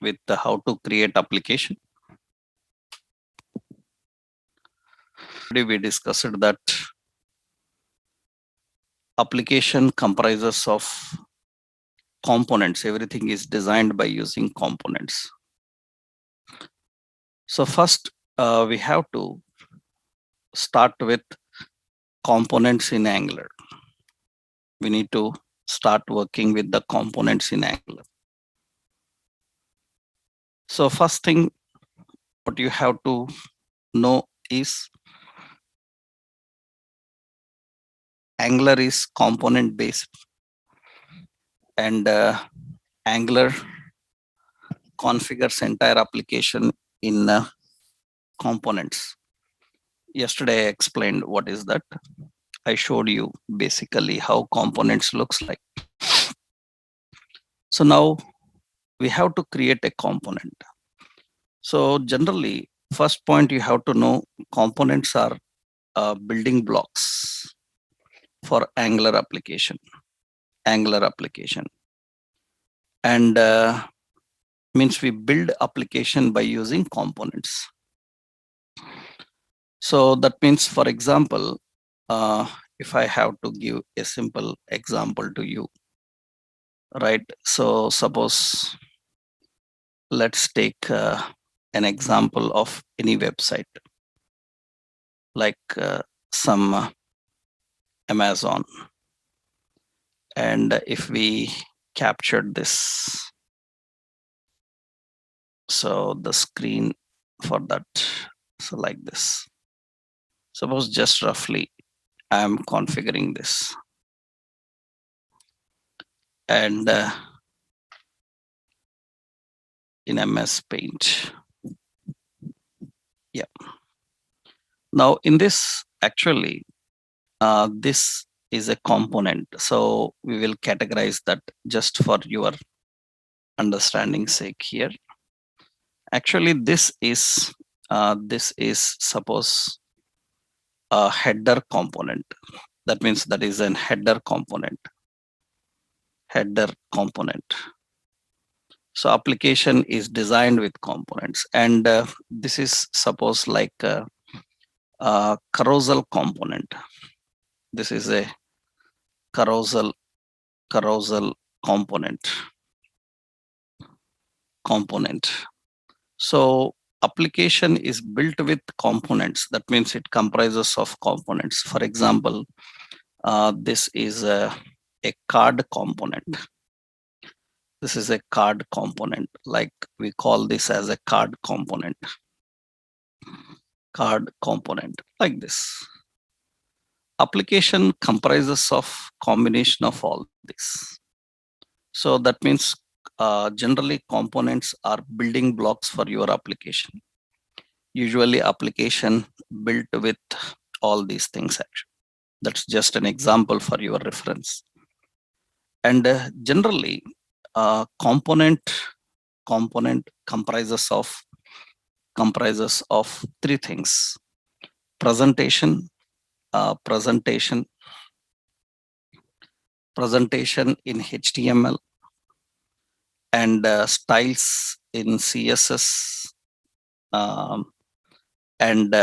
with how to create application. Today we discussed that application comprises of components. Everything is designed by using components. So first we have to start with components in Angular. We need to start working with the components in Angular. So first thing what you have to know is Angular is component based, and Angular configures entire application in components. Yesterday I explained what is that. I showed you basically how components looks like. So now we have to create a component. So generally, first point you have to know, components are building blocks for Angular application. And means we build application by using components. So that means, for example, if I have to give a simple example to you, right? So suppose let's take an example of any website, like some Amazon. And if we captured this, so the screen for that, so like this. Suppose just roughly I'm configuring this, and in MS Paint. Yeah. Now in this, actually, this is a component. So we will categorize that just for your understanding sake here. Actually, this is suppose a header component. That means that is an header component. So application is designed with components, and this is suppose like a carousel component. This is a carousel component. So application is built with components. That means it comprises of components. For example, this is a card component. This is a card component, like we call this as a card component. Like this. Application comprises of combination of all this. So that means generally components are building blocks for your application. Usually application built with all these things actually. That's just an example for your reference. And generally component comprises of three things: presentation in HTML, and styles in CSS, and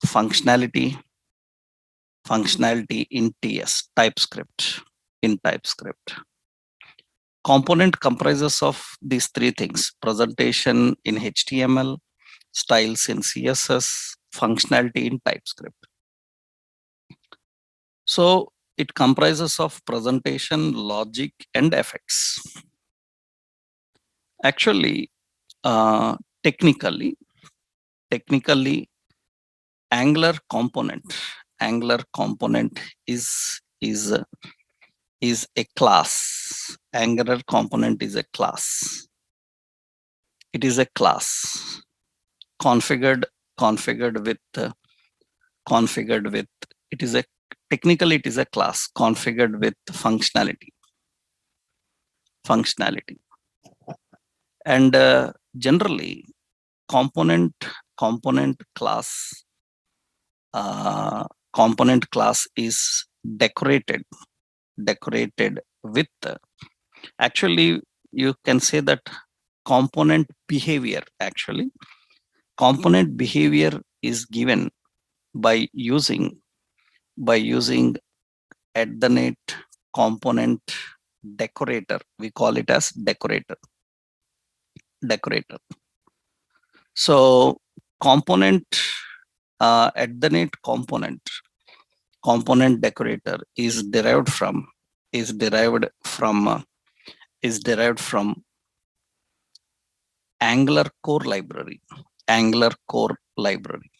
functionality in TypeScript. Component comprises of these three things: presentation in HTML, styles in CSS, functionality in TypeScript. So it comprises of presentation, logic, and effects. Actually, technically, Angular component is a class. Angular component is a class. It is a class configured with. Technically it is a class configured with functionality. And generally component class is decorated with, actually you can say that component behavior actually. Component behavior is given by using at the net component decorator. We call it as decorator. So component at the net component decorator is derived from is derived from Angular core library. Angular core library.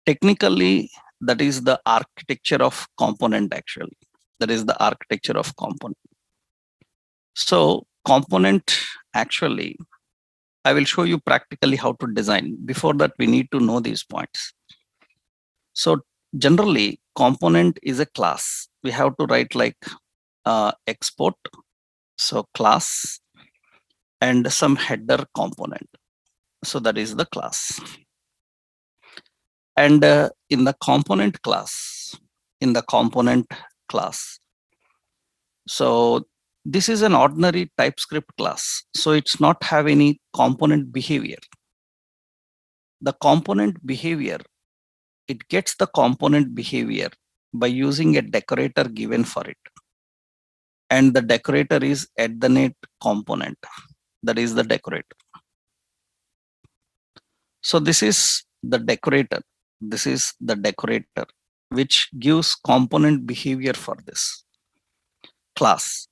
Technically, that is the architecture of component actually. That is the architecture of component. So component actually, I will show you practically how to design. Before that, we need to know these points. So generally, component is a class. We have to write like export, so class, and some header component. So that is the class. And in the component class, so this is an ordinary TypeScript class. So it's not have any component behavior. The component behavior, it gets the component behavior by using a decorator given for it. And the decorator is at the net component. That is the decorator. So this is the decorator. This is the decorator, which gives component behavior for this class.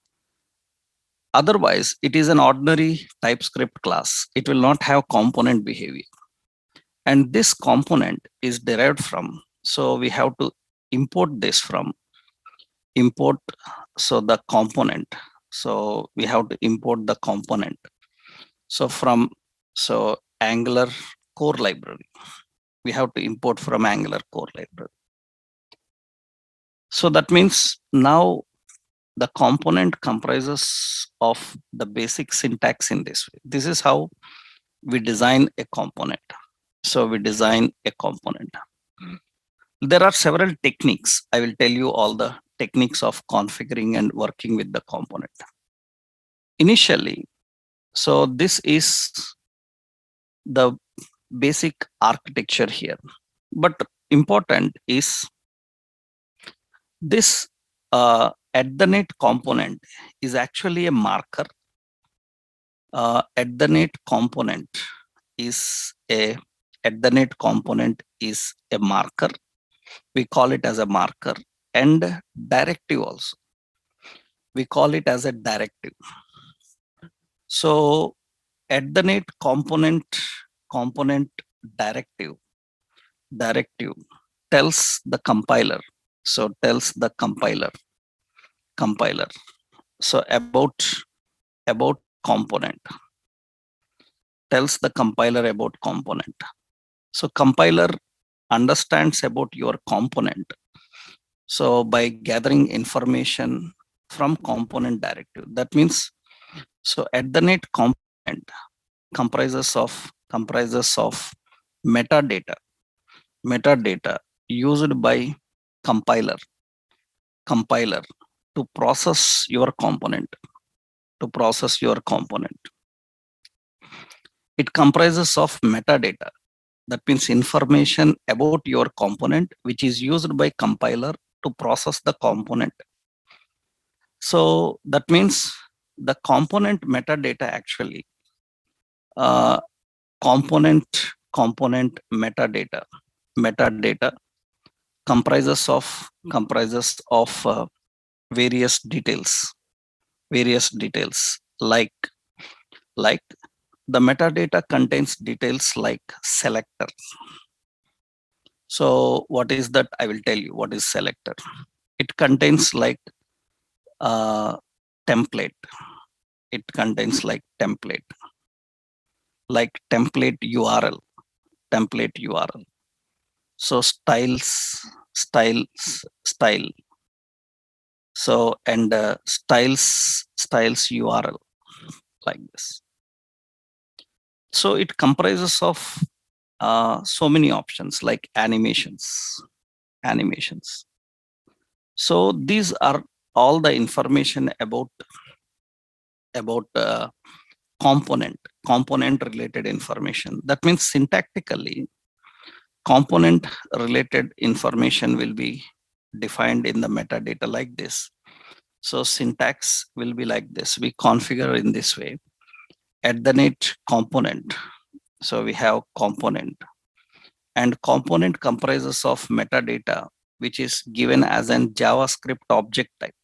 Otherwise, it is an ordinary TypeScript class. It will not have component behavior. And this component is derived from, so we have to import this from import, so the component. So we have to import the component. So from, so Angular core library, we have to import from Angular core library. So that means now the component comprises of the basic syntax in this way. This is how we design a component. So we design a component. There are several techniques. I will tell you all the techniques of configuring and working with the component. Initially, so this is the basic architecture here. But important is this at the net component is actually a marker. At the net component is a marker. We call it as a marker, and directive also. We call it as a directive. So at the net component directive tells the compiler. So tells the compiler. So about component, tells the compiler about component. So compiler understands about your component. So by gathering information from component directive, that means, so at the net component comprises of metadata used by compiler to process your component. It comprises of metadata, that means information about your component, which is used by compiler to process the component. So that means the component metadata actually, component metadata comprises of various details, like the metadata contains details like selector. So what is that? I will tell you what is selector. It contains like template. It contains like template URL. So style. So and styles URL like this. So it comprises of so many options like animations. So these are all the information about component related information. That means syntactically, component related information will be defined in the metadata like this. So syntax will be like this. We configure in this way. At the net component. So we have component, and component comprises of metadata, which is given as an JavaScript object type.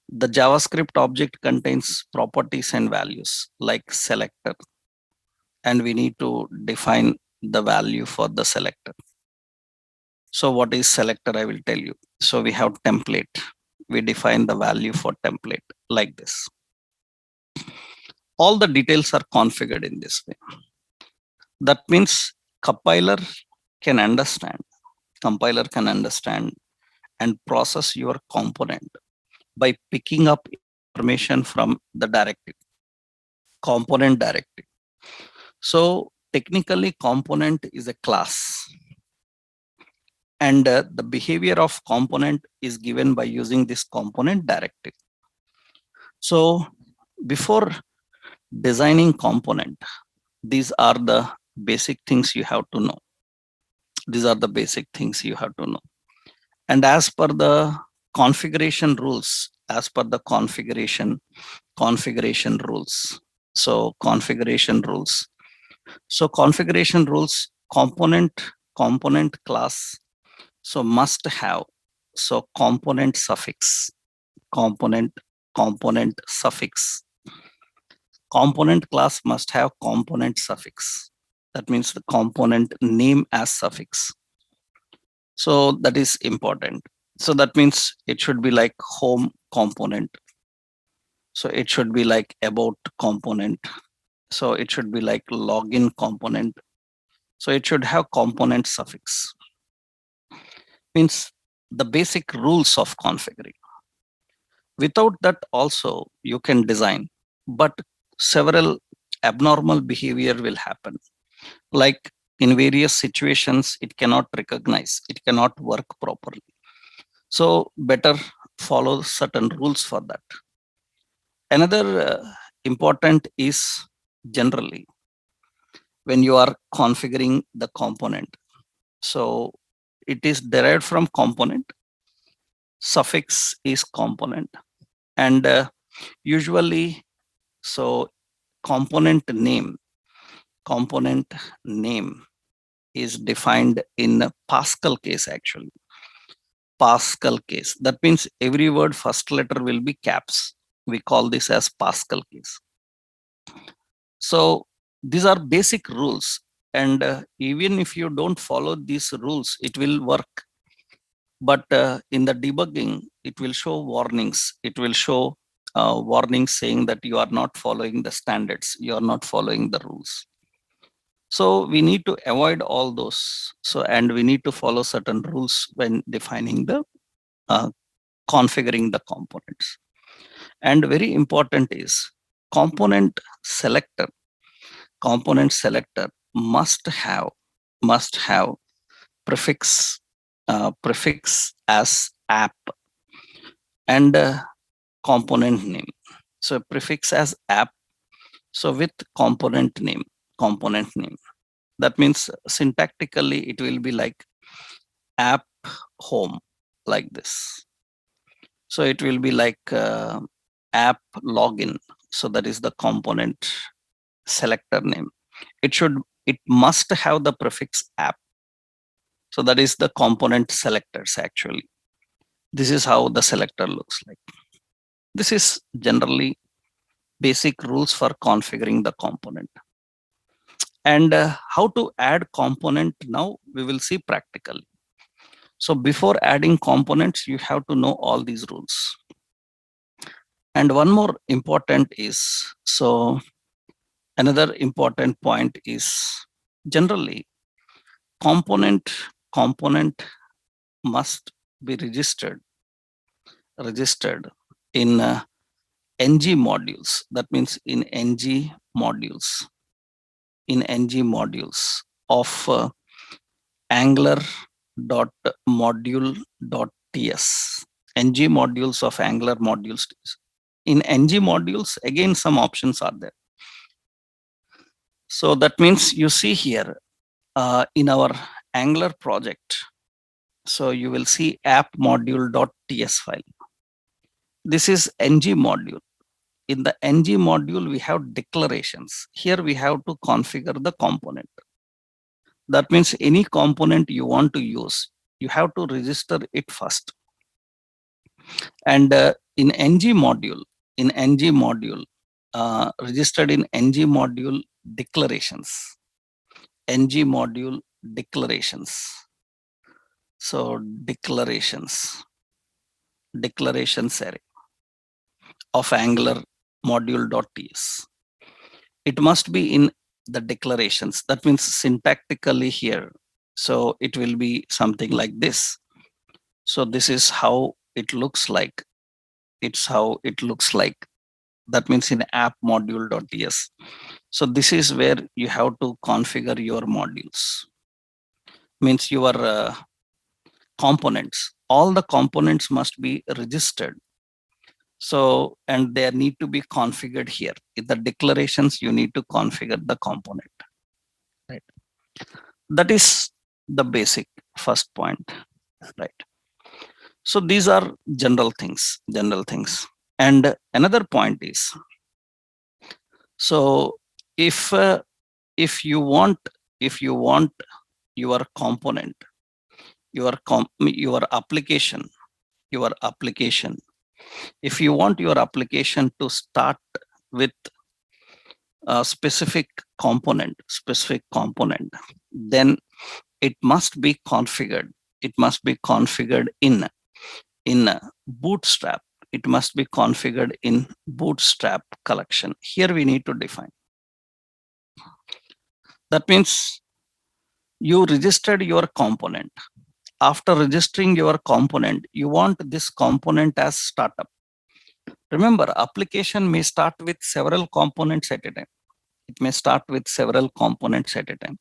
The JavaScript object contains properties and values like selector, and we need to define the value for the selector. So what is selector? I will tell you. So we have template. We define the value for template like this. All the details are configured in this way. That means compiler can understand, compiler can understand and process your component by picking up information from the directive, component directive. So technically component is a class, and the behavior of component is given by using this component directive. So before designing component, these are the basic things you have to know. These are the basic things you have to know. And as per the configuration rules, as per the configuration rules. So configuration rules. So configuration rules, component class. So must have. So component suffix, component suffix. Component class must have component suffix. That means the component name as suffix. So that is important. So that means it should be like home component. So it should be like about component. So it should be like login component. So it should have component suffix. Means the basic rules of configuring. Without that also you can design, but several abnormal behavior will happen. Like in various situations, it cannot recognize, it cannot work properly. So better follow certain rules for that. Another important is generally when you are configuring the component. So it is derived from component, suffix is component, and usually so component name is defined in a Pascal case actually. Pascal case. That means every word first letter will be caps. We call this as Pascal case. So these are basic rules, and even if you don't follow these rules, it will work. But in the debugging, it will show warnings. It will show warnings saying that you are not following the standards, you are not following the rules. So we need to avoid all those. So, and we need to follow certain rules when defining the configuring the components. And very important is component selector. Component selector must have prefix as app and component name. So prefix as app. So with component name. That means syntactically it will be like app home like this. So it will be like app login. So that is the component selector name. It must have the prefix app. So that is the component selectors actually. This is how the selector looks like. This is generally basic rules for configuring the component. And how to add component now we will see practically. So before adding components, you have to know all these rules. And one more important is, so another important point is generally component must be registered in ng modules. That means in ng modules of angular.module.ts. ng modules of angular modules In ng modules, again, some options are there. So that means you see here in our Angular project, so you will see app module.ts file. This is ng module. In the ng module, we have declarations. Here we have to configure the component. That means any component you want to use, you have to register it first. And in ng module, registered in ng module declarations, ng module declarations. So declarations array of Angular module.ts. It must be in the declarations. That means syntactically here. So it will be something like this. So this is how it looks like. It's how it looks like. That means in app module.ts. So this is where you have to configure your modules. Means your components. All the components must be registered. So, and they need to be configured here. In the declarations, you need to configure the component. Right. That is the basic first point. Right. So these are general things. And another point is, so if you want your component, your application, if you want your application to start with a specific component, then it must be configured. It must be configured in Bootstrap. It must be configured in Bootstrap collection. Here we need to define. That means you registered your component. After registering your component, you want this component as startup. Remember, application may start with several components at a time. It may start with several components at a time.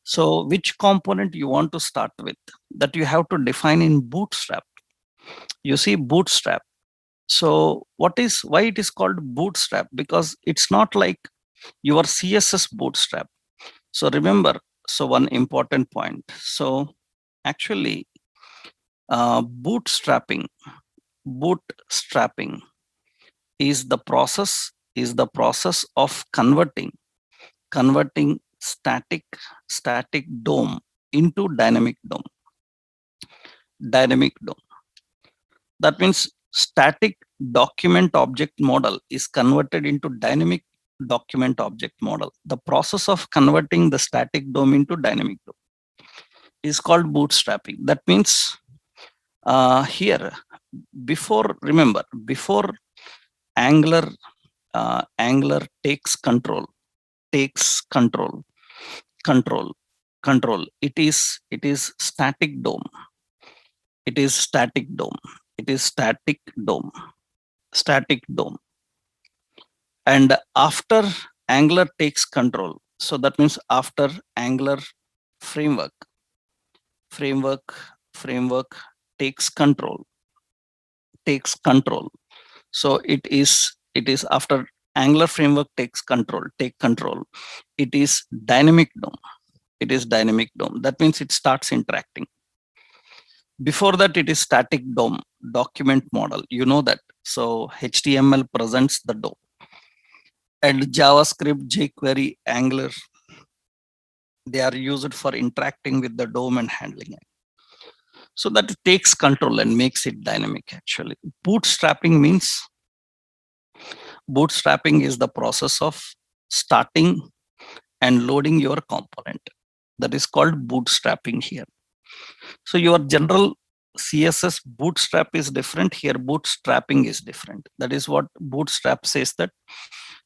So which component you want to start with, that you have to define in Bootstrap. You see Bootstrap. So why it is called Bootstrap? Because it's not like your CSS Bootstrap. So remember, so one important point. So actually, bootstrapping is the process of converting static DOM into dynamic DOM. That means static document object model is converted into dynamic document object model. The process of converting the static DOM into dynamic DOM is called bootstrapping. That means here, before Angular takes control. It is static DOM. Static DOM. And after Angular takes control, so that means after Angular framework takes control. So it is after Angular framework take control. It is dynamic DOM. That means it starts interacting. Before that, it is static DOM, document model. You know that. So HTML presents the DOM. And JavaScript, jQuery, Angular, they are used for interacting with the DOM and handling it. So that it takes control and makes it dynamic actually. Bootstrapping is the process of starting and loading your component. That is called bootstrapping here. So your general CSS bootstrap is different. Here bootstrapping is different. That is what bootstrap says, that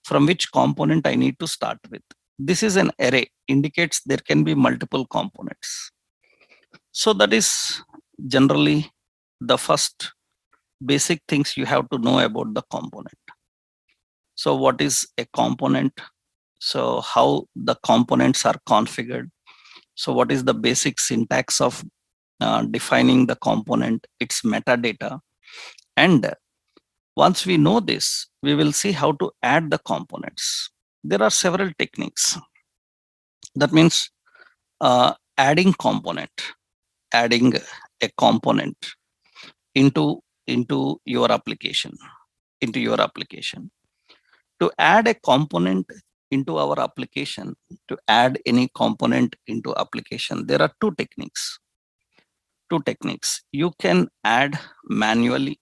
from which component I need to start with. This is an array, indicates there can be multiple components. So that is generally the first basic things you have to know about the component. So what is a component? So how the components are configured? So what is the basic syntax of defining the component, its metadata, and Once we know this, we will see how to add the components. There are several techniques. That means adding a component into your application, to add a component into our application, to add any component into application, there are two techniques. You can add manually.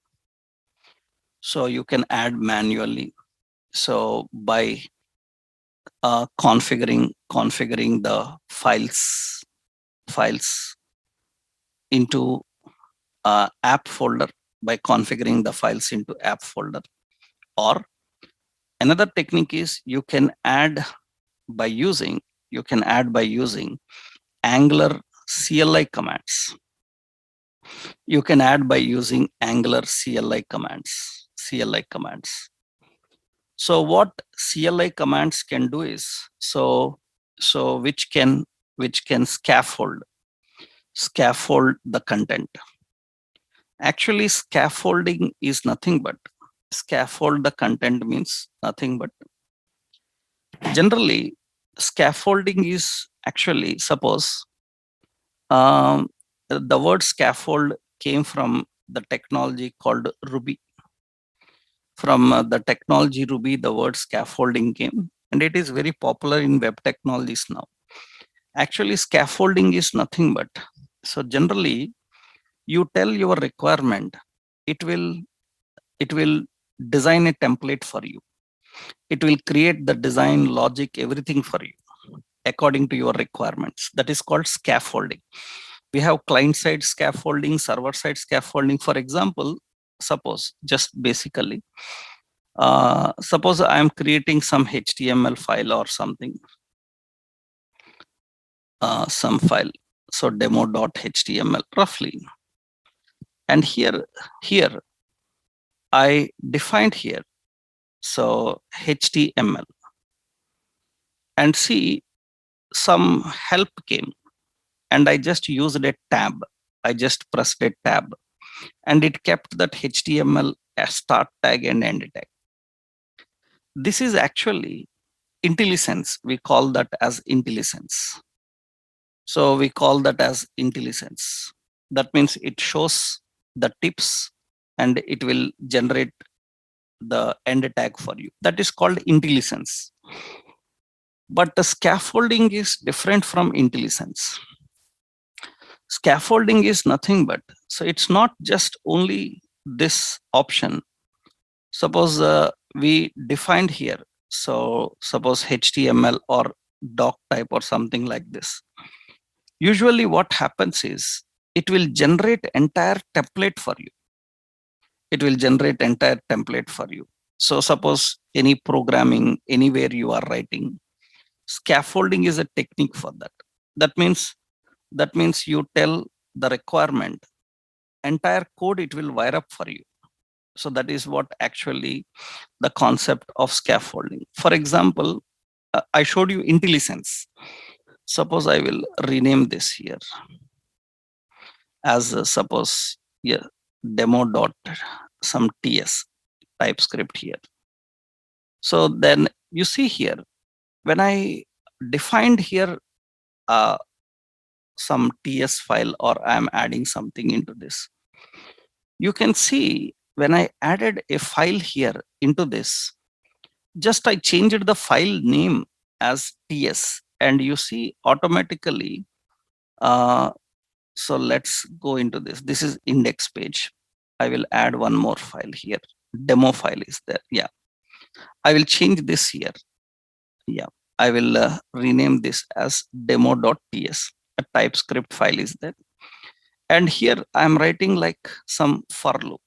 So you can add manually. So by configuring the files into app folder, by configuring the files into app folder. Or another technique is you can add by using Angular CLI commands. You can add by using Angular CLI commands. So what CLI commands can do is, which can scaffold the content. Actually, scaffold the content means nothing but, generally, scaffolding is actually, suppose the word scaffold came from the technology called Ruby. From the technology Ruby, the word scaffolding came, and it is very popular in web technologies now. Actually, scaffolding is nothing but, so generally, you tell your requirement, it will design a template for you. It will create the design logic, everything for you according to your requirements. That is called scaffolding. We have client-side scaffolding, server-side scaffolding. For example, suppose I am creating some HTML file or something, some file, so demo.html roughly. And here I defined here, so HTML, and see some help came, and I just used a tab. I just pressed a tab, and it kept that HTML as start tag and end tag. This is actually IntelliSense. We call that as IntelliSense. So we call that as IntelliSense. That means it shows the tips and it will generate the end tag for you. That is called IntelliSense. But the scaffolding is different from IntelliSense. Scaffolding is nothing but, so it's not just only this option. Suppose we defined here, so suppose HTML or doc type or something like this. Usually what happens is it will generate entire template for you. So suppose any programming, anywhere you are writing, scaffolding is a technique for that. That means you tell the requirement, entire code it will wire up for you. So that is what actually the concept of scaffolding. For example, I showed you IntelliSense. Suppose I will rename this here as suppose demo dot some ts TypeScript here. So then you see here, when I defined here some ts file, or I'm adding something into this, you can see when I added a file here into this, just I changed the file name as ts, and you see automatically. So let's go into this. This is index page. I will add one more file here. Demo file is there. Yeah, I will change this here. Yeah, I will rename this as demo.ts. A TypeScript file is there. And here I'm writing like some for loop.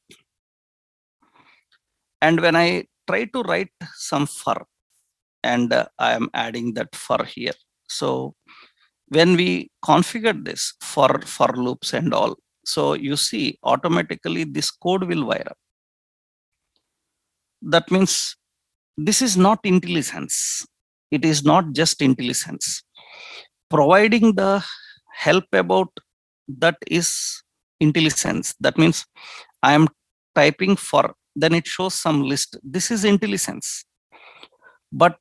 And when I try to write some for, and I am adding that for here. So when we configure this for loops and all, so you see automatically this code will wire up. That means this is not IntelliSense. It is not just IntelliSense. Providing the help about that is IntelliSense. That means I am typing for then it shows some list. This is IntelliSense, but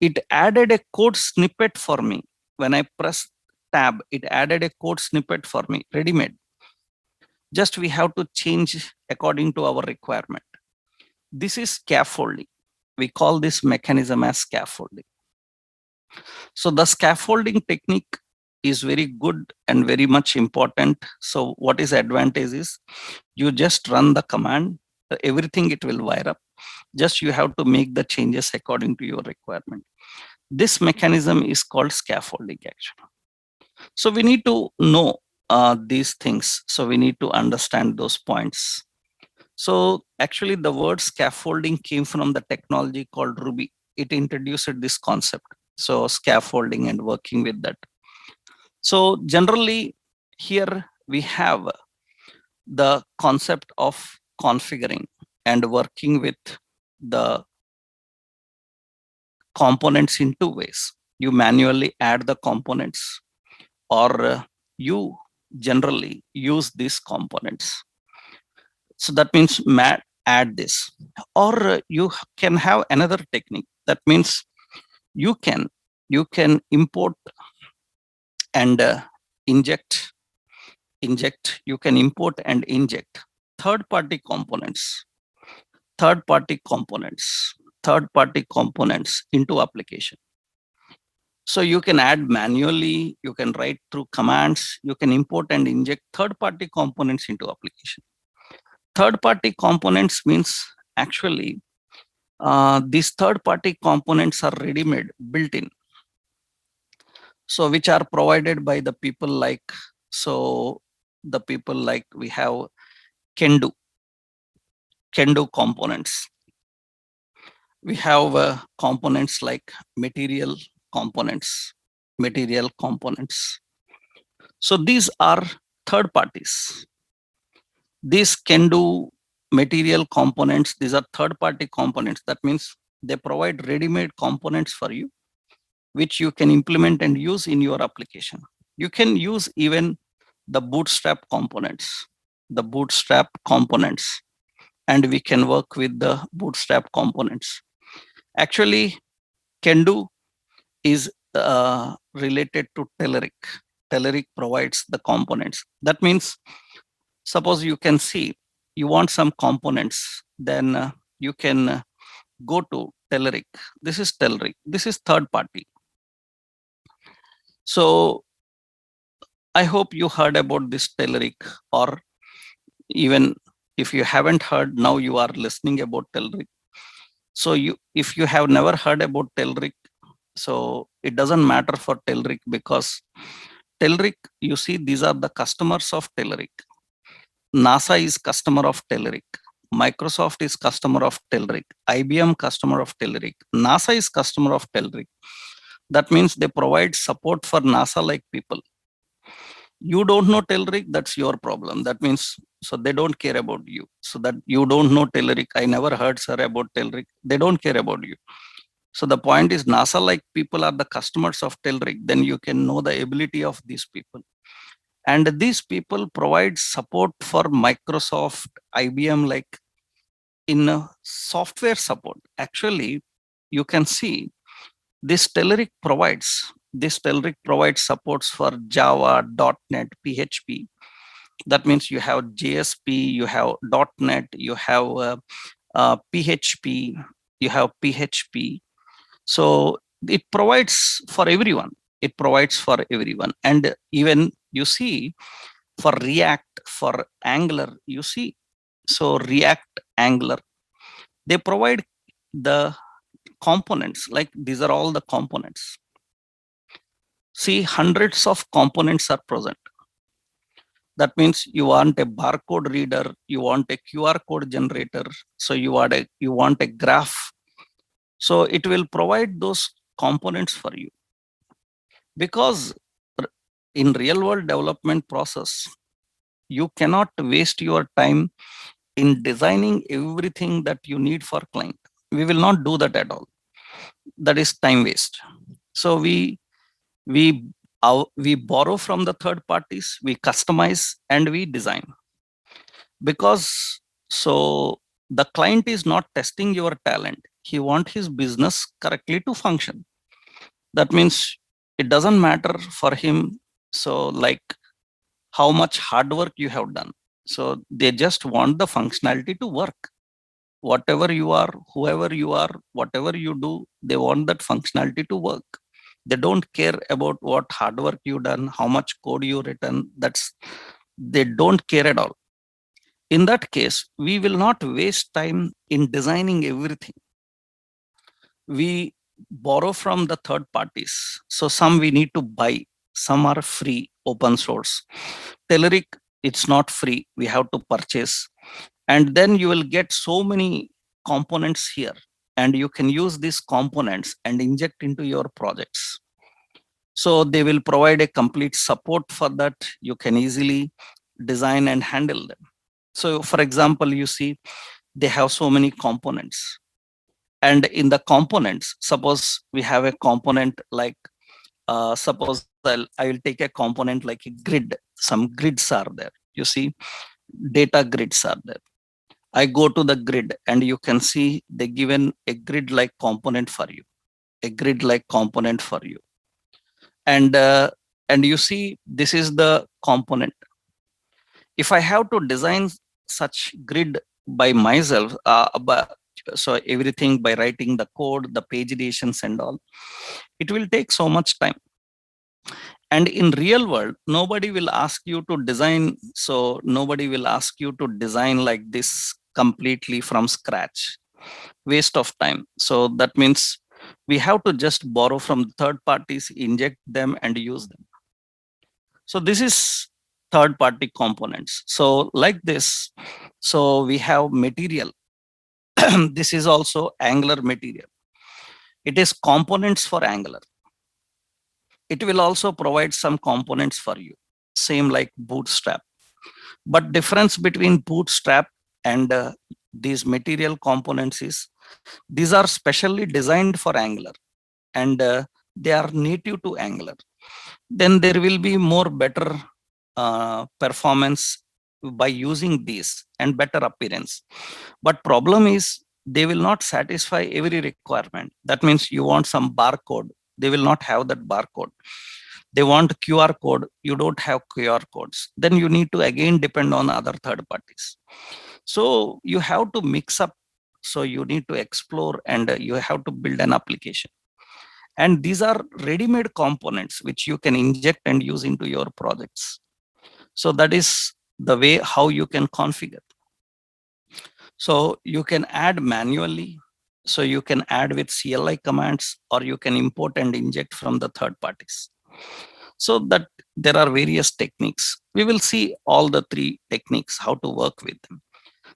it added a code snippet for me. When I press tab, it added a code snippet for me, ready-made. Just we have to change according to our requirement. This is scaffolding. We call this mechanism as scaffolding. So the scaffolding technique is very good and very much important. So what is advantage is you just run the command, everything it will wire up. Just you have to make the changes according to your requirement. This mechanism is called scaffolding actually. So we need to know these things. So we need to understand those points. So actually the word scaffolding came from the technology called Ruby. It introduced this concept. So scaffolding and working with that. So generally here we have the concept of configuring and working with the components in two ways. You manually add the components, or you generally use these components. So that means add this, or you can have another technique. That means you can import and inject. You can import and inject third-party components, third-party components into application. So you can add manually, you can write through commands, you can import and inject third-party components into application. Third-party components means actually these third-party components are ready-made, built-in. So which are provided by the people like, so the people like we have Kendo components. We have components like material components. So these are third parties. These Kendo material components, these are third party components. That means they provide ready-made components for you, which you can implement and use in your application. You can use even the Bootstrap components, and we can work with the Bootstrap components. Actually, Kendo is related to Telerik. Telerik provides the components. That means, suppose you can see, you want some components, then you can go to Telerik. This is Telerik. This is third party. So I hope you heard about this Telerik, or even if you haven't heard, now you are listening about Telerik. So if you have never heard about Telerik, so it doesn't matter for Telerik, because Telerik, you see, these are the customers of Telerik. NASA is customer of Telerik. Microsoft is customer of Telerik. IBM customer of Telerik. NASA is customer of Telerik. That means they provide support for NASA-like people. You don't know Telerik, that's your problem. That means, so they don't care about you. So that you don't know Telerik. I never heard, sir, about Telerik. They don't care about you. So the point is, NASA-like people are the customers of Telerik. Then you can know the ability of these people. And these people provide support for Microsoft, IBM, like in software support. Actually, you can see this Telerik provides supports for Java, .NET, PHP. That means you have JSP, you have .NET, you have PHP, you have PHP. So it provides for everyone. And even you see for React, for Angular, you see, so React, Angular, they provide the components, like these are all the components. See, hundreds of components are present. That means you want a barcode reader, you want a QR code generator, so you want a graph. So it will provide those components for you. Because in real world development process, you cannot waste your time in designing everything that you need for client. We will not do that at all. That is time waste. So we borrow from the third parties, we customize and we design. Because so The client is not testing your talent. He wants his business correctly to function. That means it doesn't matter for him. So like how much hard work you have done. So they just want the functionality to work. Whatever you are, whoever you are, whatever you do, they want that functionality to work. They don't care about what hard work you done, how much code you written. They don't care at all. In that case, we will not waste time in designing everything. We borrow from the third parties. So some we need to buy, some are free, open source. Telerik, it's not free, we have to purchase. And then you will get so many components here, and you can use these components and inject into your projects. So they will provide a complete support for that. You can easily design and handle them. So for example, you see they have so many components, and in the components, suppose we have a component like suppose I will take a component like a grid. Some grids are there, you see, data grids are there. I go to the grid and you can see they given a grid like component for you, a grid like component for you. And you see this is the component. If I have to design such grid by myself, so everything by writing the code, the page additions and all, it will take so much time. And in real world, nobody will ask you to design. So nobody will ask you to design like this completely from scratch. Waste of time. So that means we have to just borrow from third parties, inject them and use them. So this is third party components. So like this, so we have material. This is also Angular material. It is components for Angular. It will also provide some components for you, same like Bootstrap. But difference between Bootstrap and these material components is these are specially designed for Angular, and they are native to Angular. Then there will be more better performance by using these and better appearance. But problem is they will not satisfy every requirement. That means you want some barcode, they will not have that barcode. They want QR code, you don't have QR codes. Then you need to again depend on other third parties. So you have to mix up. So you need to explore, and you have to build an application. And these are ready-made components which you can inject and use into your projects. So that is the way how you can configure. So you can add manually. So you can add with CLI commands, or you can import and inject from the third parties. So that there are various techniques. We will see all the three techniques, how to work with them.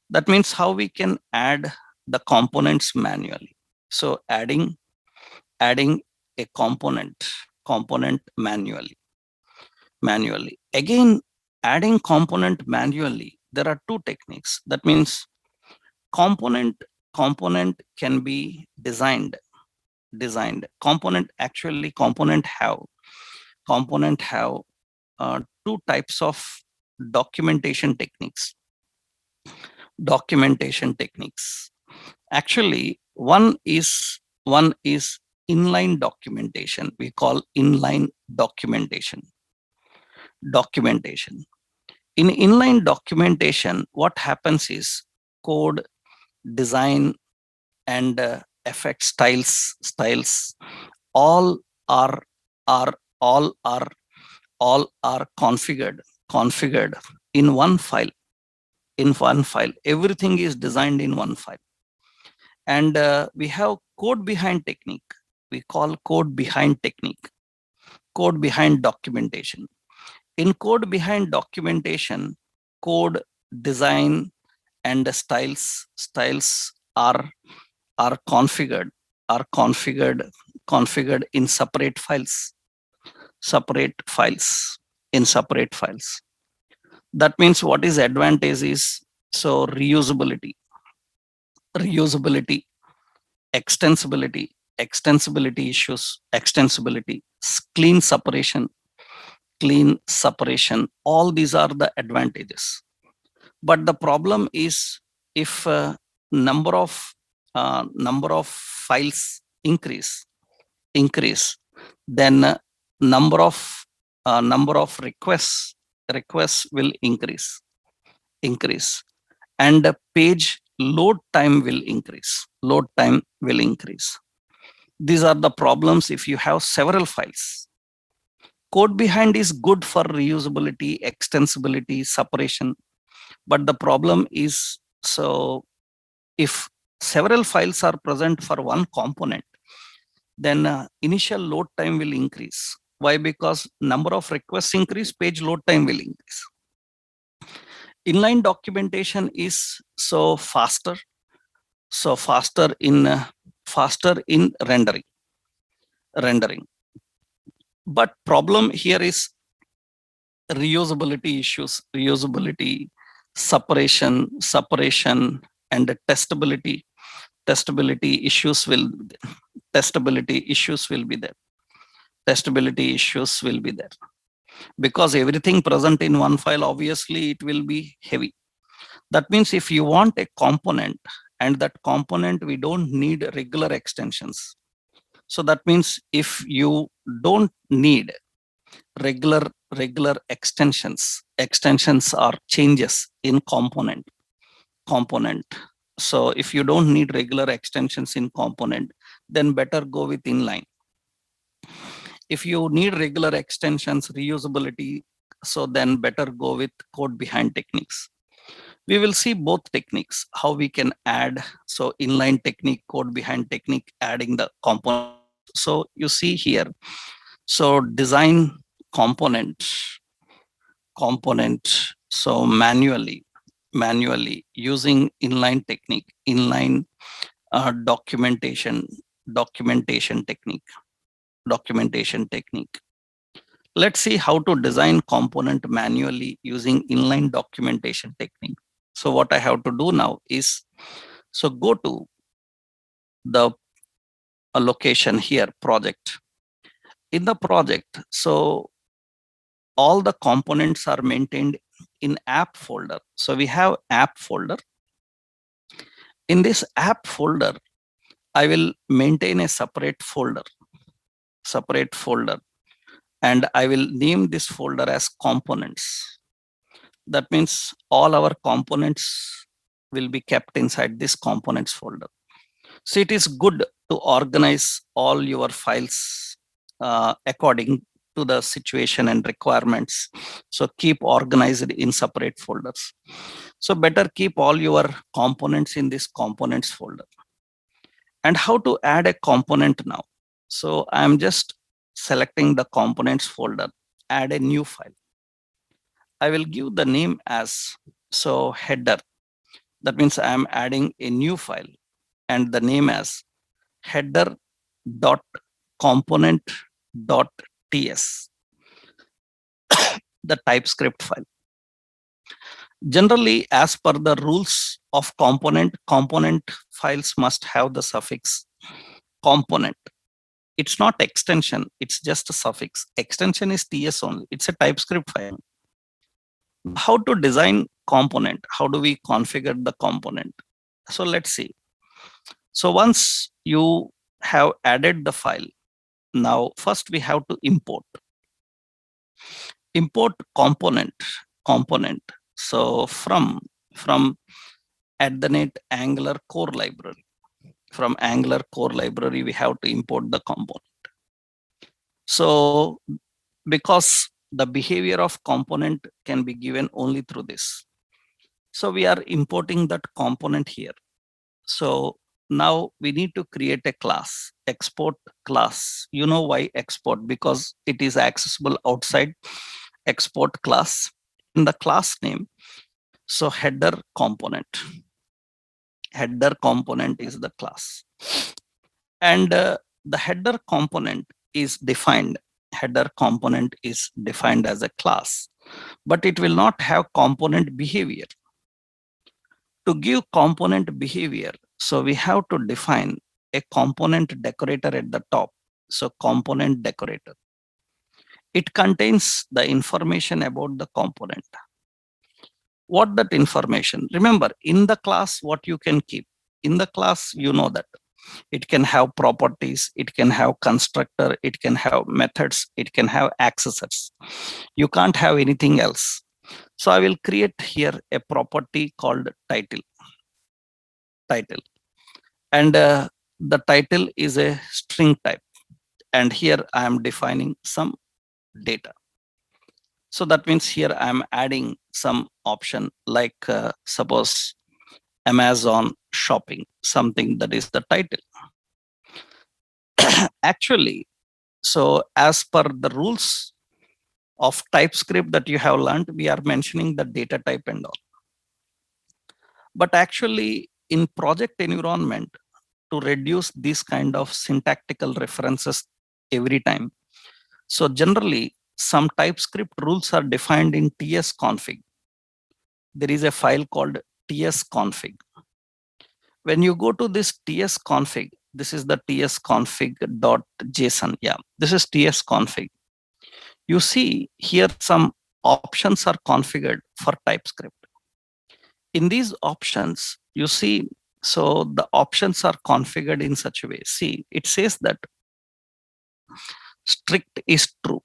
That means how we can add the components manually. So adding a component manually. Again, adding component manually, there are two techniques. That means component can be designed. Component have two types of documentation techniques. Actually, one is inline documentation. We call inline documentation. In inline documentation, what happens is code, design, and effect styles all are configured in one file. Everything is designed in one file. And we have code behind technique. We call code behind documentation. In code behind documentation, code, design, and styles are configured in separate files. That means what is advantage is, so reusability, extensibility issues, clean separation, all these are the advantages. But the problem is, if number of files increase, then number of requests will increase, and the page load time will increase. These are the problems if you have several files. Code behind is good for reusability, extensibility, separation, but the problem is, so if several files are present for one component, then initial load time will increase. Why? Because number of requests increase, page load time will increase. Inline documentation is faster in rendering. But problem here is reusability issues, separation, and testability issues will be there. Because everything present in one file, obviously it will be heavy. That means if you want a component, and that component we don't need regular extensions. So that means if you don't need regular extensions are changes in component. So if you don't need regular extensions in component, then better go with inline. If you need regular extensions, reusability, so then better go with code behind techniques. We will see both techniques, how we can add, so inline technique, code behind technique, adding the component. So you see here, so design component, so manually using inline technique, inline documentation technique. Let's see how to design component manually using inline documentation technique. So what I have to do now is, so go to the location here, project. In the project, so all the components are maintained in app folder. So we have app folder. In this app folder, I will maintain a separate folder, and I will name this folder as components. That means all our components will be kept inside this components folder. So it is good to organize all your files according to the situation and requirements. So keep organized in separate folders. So better keep all your components in this components folder. And how to add a component now? So I'm just selecting the components folder, add a new file. I will give the name as, so header. That means I am adding a new file, and the name as header.component.ts, the TypeScript file. Generally, as per the rules of component files must have the suffix component. It's not extension, it's just a suffix. Extension is TS only, it's a TypeScript file. How to design component? How do we configure the component? So let's see. So once you have added the file, now first we have to import component. So from Angular core library. From Angular core library, we have to import the component. So because the behavior of component can be given only through this. So we are importing that component here. So now we need to create a class, export class. You know why export? Because it is accessible outside export class. In the class name, so header component is the class. And the header component is defined as a class, but it will not have component behavior. To give component behavior, so we have to define a component decorator at the top. So component decorator. It contains the information about the component. What that information? Remember, in the class, what you can keep? in the class, you know that it can have properties, it can have constructor, it can have methods, it can have accessors. You can't have anything else. So I will create here a property called title, and the title is a string type, and here I am defining some data. So that means here I am adding some option like suppose Amazon shopping, something that is the title. Actually, so as per the rules of TypeScript that you have learned, we are mentioning the data type and all. But actually in project environment, to reduce these kind of syntactical references every time, so generally some TypeScript rules are defined in tsconfig. There is a file called tsconfig. When you go to this tsconfig, this is the tsconfig.json. Yeah, this is tsconfig. You see here some options are configured for TypeScript. In these options, you see, so the options are configured in such a way. See, it says that strict is true.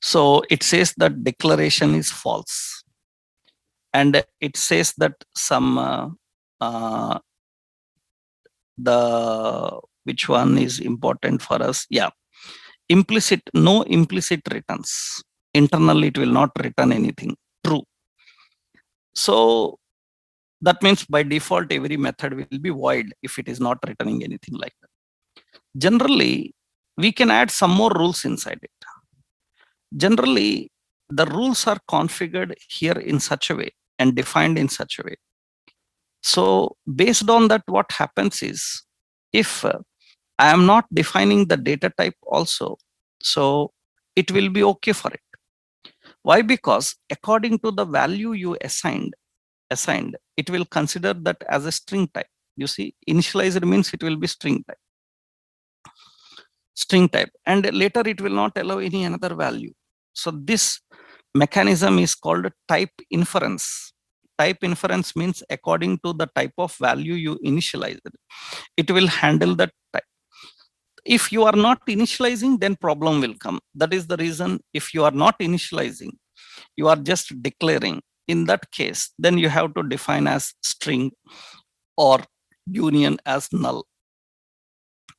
So it says that declaration is false. And it says that some the which one is important for us? Yeah, implicit, no implicit returns. Internally, it will not return anything. True. So that means by default, every method will be void if it is not returning anything like that. Generally, we can add some more rules inside it. Generally, the rules are configured here in such a way and defined in such a way. So based on that, what happens is, if I am not defining the data type also, so it will be okay for it. Why? Because according to the value you assigned, it will consider that as a string type. You see, initializer means it will be string type, and later it will not allow any another value. So this mechanism is called type inference. Type inference means according to the type of value you initialized, it will handle that type. If you are not initializing, then problem will come. That is the reason, if you are not initializing, you are just declaring. In that case, then you have to define as string or union as null.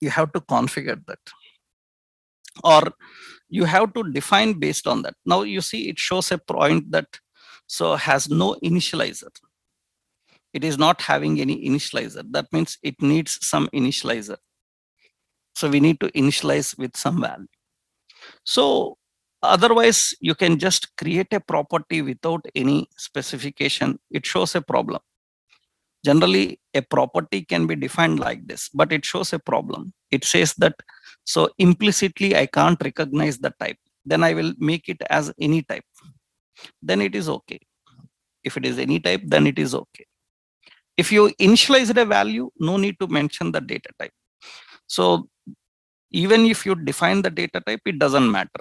You have to configure that, or you have to define based on that. Now you see it shows a point that so has no initializer. It is not having any initializer. That means it needs some initializer. So we need to initialize with some value. So otherwise, you can just create a property without any specification. It shows a problem. Generally, a property can be defined like this, but it shows a problem. It says that, so implicitly, I can't recognize the type. Then I will make it as any type. Then it is okay. If it is any type, then it is okay. If you initialize a value, no need to mention the data type. So even if you define the data type, it doesn't matter,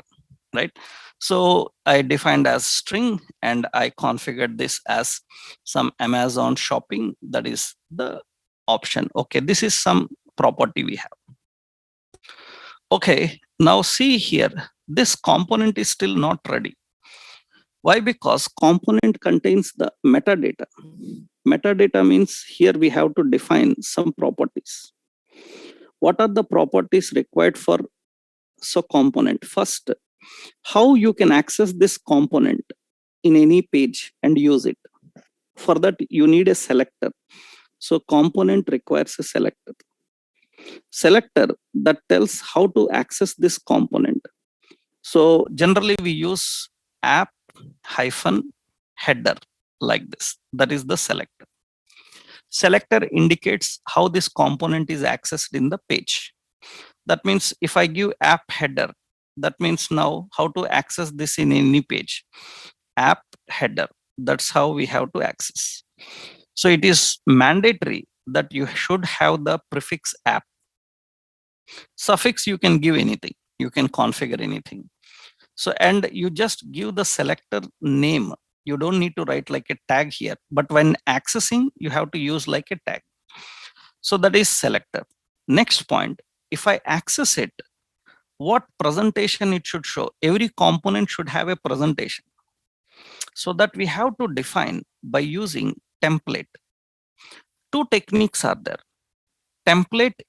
right? So I defined as string, and I configured this as some Amazon shopping. That is the option. Okay, this is some property we have. Okay, now see here, this component is still not ready. Why? Because component contains the metadata. Metadata means here we have to define some properties. What are the properties required for so component? First, how you can access this component in any page and use it. For that, you need a selector. So component requires a selector. Selector that tells how to access this component. So generally we use app hyphen header like this. That is the selector. Selector indicates how this component is accessed in the page. That means if I give app header, that means now how to access this in any page. App header, that's how we have to access. So it is mandatory that you should have the prefix app. Suffix, you can give anything, you can configure anything. So, and you just give the selector name. You don't need to write like a tag here, but when accessing, you have to use like a tag. So that is selector. Next point, if I access it, what presentation it should show? Every component should have a presentation. So that we have to define by using template. Two techniques are there. Template,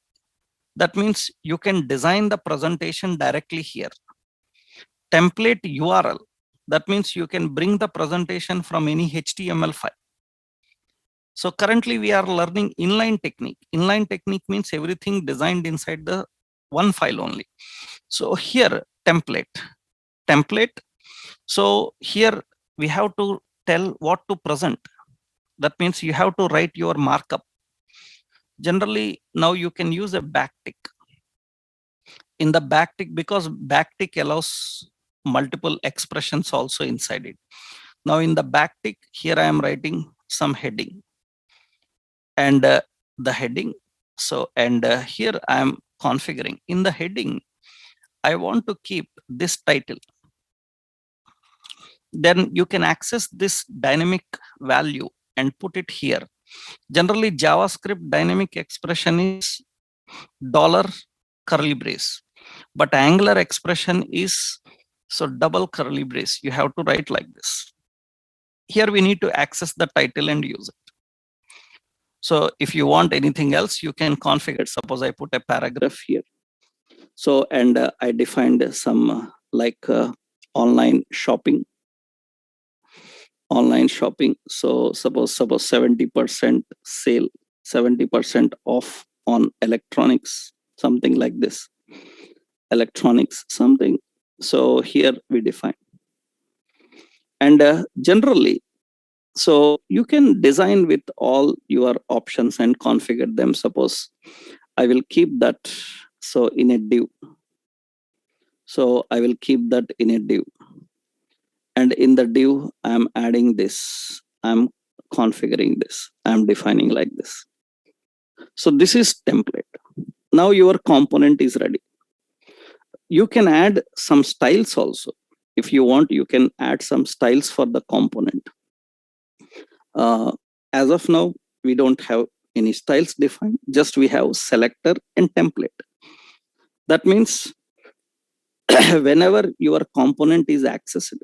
that means you can design the presentation directly here. Template URL, that means you can bring the presentation from any HTML file. So currently we are learning inline technique. Inline technique means everything designed inside the one file only. So here template. So here we have to tell what to present. That means you have to write your markup. Generally now you can use a backtick. In the backtick, because backtick allows multiple expressions also inside it. Now in the backtick, here I am writing some heading and the heading. So, and here I am configuring in the heading, I want to keep this title. Then you can access this dynamic value and put it here. Generally JavaScript dynamic expression is dollar curly brace, but Angular expression is so double curly brace. You have to write like this. Here we need to access the title and use it. So if you want anything else, you can configure. Suppose I put a paragraph here. So, and I defined some online shopping. So suppose 70% sale, 70% off on electronics, something like this. Electronics, something. So here we define. And generally, so you can design with all your options and configure them. Suppose I will keep that so in a div. So I will keep that in a div. And in the div, I'm adding this. I'm configuring this. I'm defining like this. So this is template. Now your component is ready. You can add some styles also. If you want, you can add some styles for the component. As of now, we don't have any styles defined, just we have selector and template. That means whenever your component is accessed,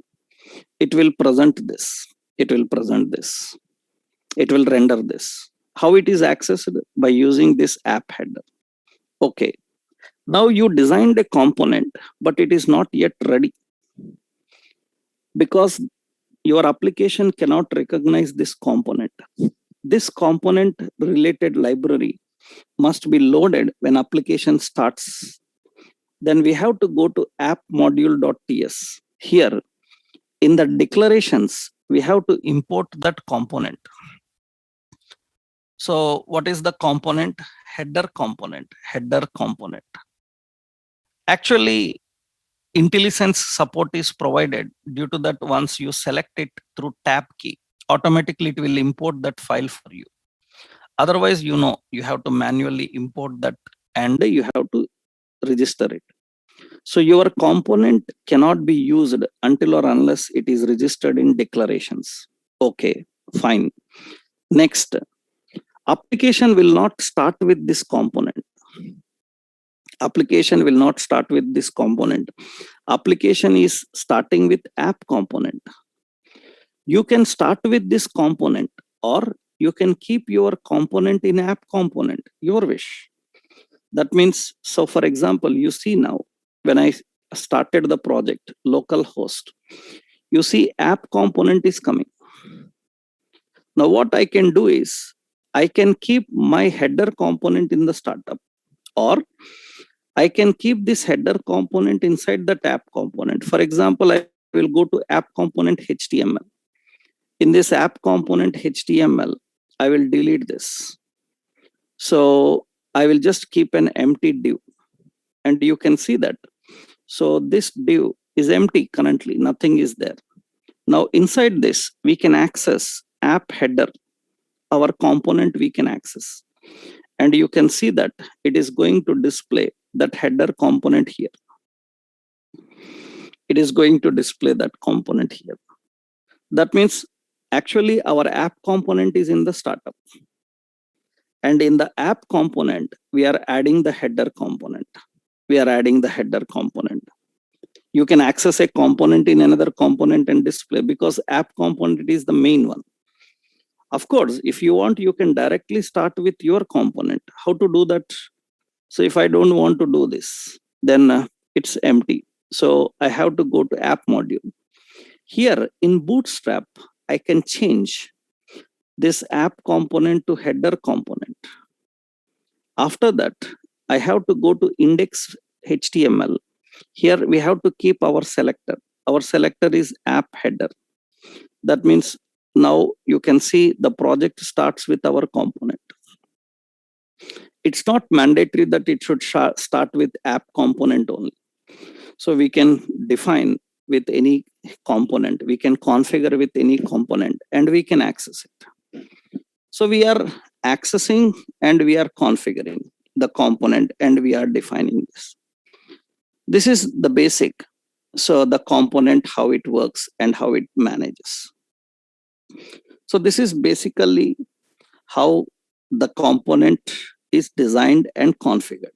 it will present this, it will present this, it will render this. How it is accessed? By using this app header. Okay, now you designed a component, but it is not yet ready because your application cannot recognize this component. This component related library must be loaded when application starts. Then we have to go to app module.ts. Here in the declarations, we have to import that component. So what is the component? Header component. Actually, IntelliSense support is provided. Due to that, once you select it through tab key, automatically it will import that file for you. Otherwise, you have to manually import that and you have to register it. So your component cannot be used until or unless it is registered in declarations. Okay, fine. Next, application will not start with this component. Application will not start with this component. Application is starting with app component. You can start with this component or you can keep your component in app component, your wish. That means, so for example, you see now, when I started the project, localhost, you see app component is coming. Now what I can do is, I can keep my header component in the startup, or I can keep this header component inside the app component. For example, I will go to app component HTML. In this app component HTML, I will delete this. So I will just keep an empty div. And you can see that. So this div is empty currently, nothing is there. Now inside this, we can access app header, our component we can access. And you can see that it is going to display that header component here. It is going to display that component here. That means actually our app component is in the startup. And in the app component, we are adding the header component. We are adding the header component. You can access a component in another component and display, because app component is the main one. Of course, if you want, you can directly start with your component. How to do that? So if I don't want to do this, then it's empty. So I have to go to app module. Here in Bootstrap, I can change this app component to header component. After that, I have to go to index HTML. Here we have to keep our selector. Our selector is app header. That means now you can see the project starts with our component. It's not mandatory that it should start with app component only. So we can define with any component, we can configure with any component, and we can access it. So we are accessing and we are configuring the component, and we are defining this. This is the basic. So the component, how it works and how it manages. So this is basically how the component is designed and configured.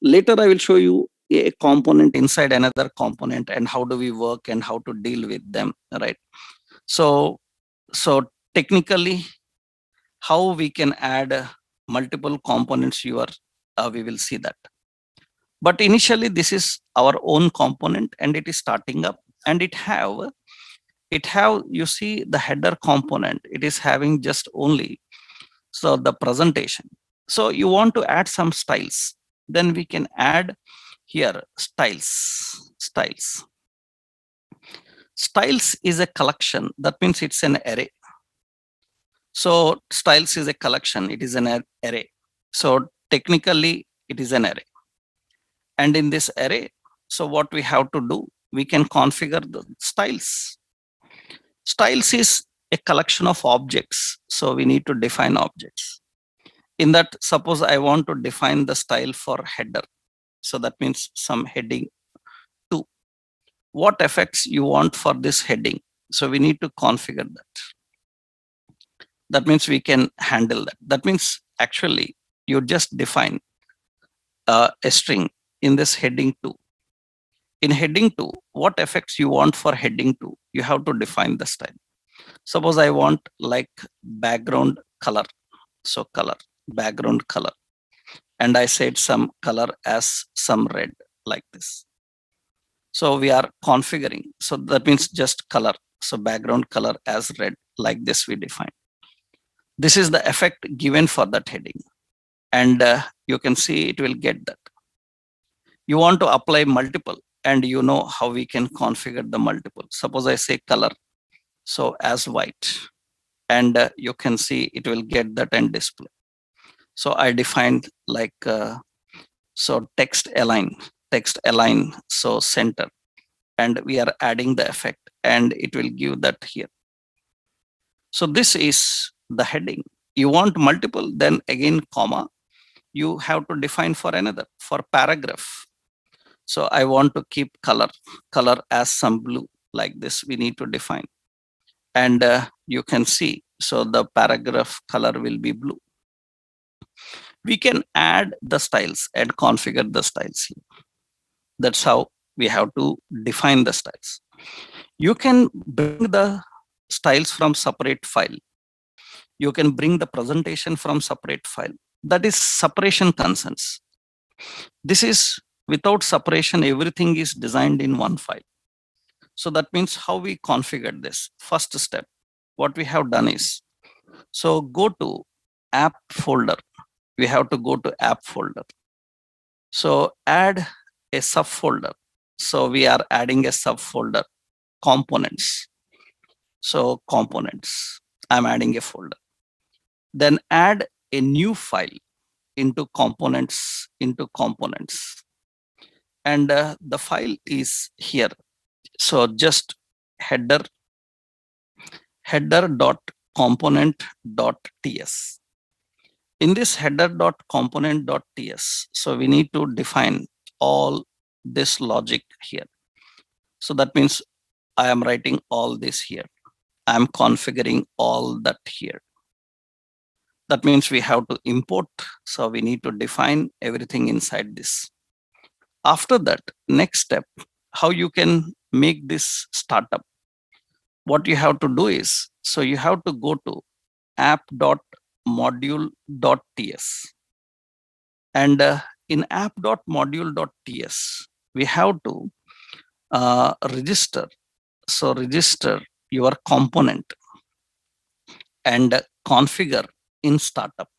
Later, I will show you a component inside another component and how do we work and how to deal with them, right? So technically, how we can add multiple components, we will see that. But initially, this is our own component and it is starting up, and it have, you see the header component, it is having just only, so the presentation. So you want to add some styles, then we can add here styles. Styles is a collection. That means it's an array. So styles is a collection. It is an array. So technically it is an array. And in this array, so what we have to do, we can configure the styles. Styles is a collection of objects. So we need to define objects. In that, suppose I want to define the style for header. So that means some heading 2. What effects you want for this heading? So we need to configure that. That means we can handle that. That means actually you just define a string in this heading 2. In heading 2, what effects you want for heading 2? You have to define the style. Suppose I want like background color. So color, background color. And I said some color as some red like this. So we are configuring. So that means just color. So background color as red like this we define. This is the effect given for that heading. And you can see it will get that. You want to apply multiple, and you know how we can configure the multiple. Suppose I say color, so as white, and you can see it will get that and display. So I defined like, so text align, so center, and we are adding the effect and it will give that here. So this is the heading. You want multiple, then again comma, you have to define for another. For paragraph, so I want to keep color as some blue like this, we need to define. And you can see, so the paragraph color will be blue. We can add the styles and configure the styles here. That's how we have to define the styles. You can bring the styles from separate file. You can bring the presentation from separate file. That is separation concerns. This is without separation, everything is designed in one file. So that means how we configured this. First step, what we have done is, so go to app folder. We have to go to app folder. So add a subfolder. So we are adding a subfolder, components. So components, I'm adding a folder. Then add a new file into components, and the file is here. So just header.component.ts. In this header.component.ts, so we need to define all this logic here. So that means I am writing all this here. I'm configuring all that here. That means we have to import. So we need to define everything inside this. After that, next step, how you can make this startup. What you have to do is, so you have to go to app.module.ts. And in app.module.ts, we have to register. So register your component and configure in startup